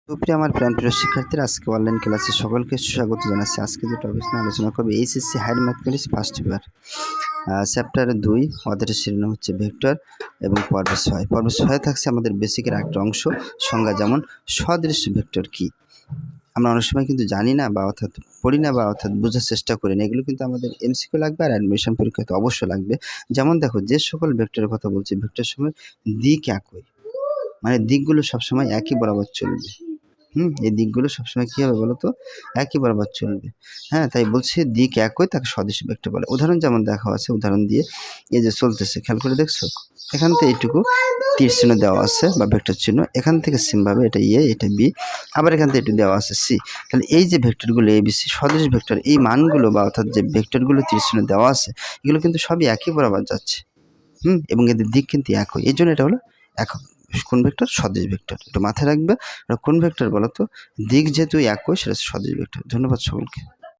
সুপ্রিয় আমার প্রিয় শিক্ষার্থীরা, আজকে অনলাইন ক্লাসে সকলকে সুস্বাগত জানাচ্ছি। আজকে যে টপিক নিয়ে আলোচনা করবে HSC higher mathematics first paper chapter 2 অধ্যায়ের শিরোনাম হচ্ছে ভেক্টর এবং পর্ব 6। পর্ব 6 থাকছে আমাদের বেসিকের একটা অংশ সংজ্ঞা, যেমন সদৃশ ভেক্টর কি। আমরা অনেক সময় কিন্তু জানি না বা অর্থাৎ পড়ি না বা অর্থাৎ বোঝার চেষ্টা করি না। এগুলো কিন্তু আমাদের এমসিকিউ লাগবে আর অ্যাডমিশন পরীক্ষাতে অবশ্যই লাগবে। যেমন দেখো, যে সকল ভেক্টরের কথা বলছি ভেক্টর সময় দিক একই, মানে দিকগুলো সবসময় একই বরাবর চলবে। এই দিকগুলো সবসময় কী হবে বলো তো, একই বরাবর চলবে। হ্যাঁ, তাই বলছে দিক একই, তাকে সদৃশ ভেক্টর বলে। উদাহরণ যেমন দেখা আছে, উদাহরণ দিয়ে এই যে চলতেছে, খেয়াল করে দেখছো, এখান থেকে এইটুকু তীর চিহ্ন দেওয়া আছে বা ভেক্টর চিহ্ন, এখান থেকে সিমভাবে এটা এ, এটা বি, আবার এখান থেকে একটু দেওয়া আছে সি। তাহলে এই যে ভেক্টরগুলো এ বি সি সদৃশ ভেক্টর, এই মানগুলো বা অর্থাৎ যে ভেক্টরগুলো তীর চিহ্ন দেওয়া আছে, এগুলো কিন্তু সবই একই বরাবর যাচ্ছে। এবং এদের দিক কিন্তু একই, এই জন্য এটা হলো একক কোন ভেক্টর, সদৃশ ভেক্টর। একটু মাথায় রাখবে। কোন ভেক্টর বলো তো, দিক যেহেতু একই সেটা সদৃশ ভেক্টর। ধন্যবাদ সকলকে।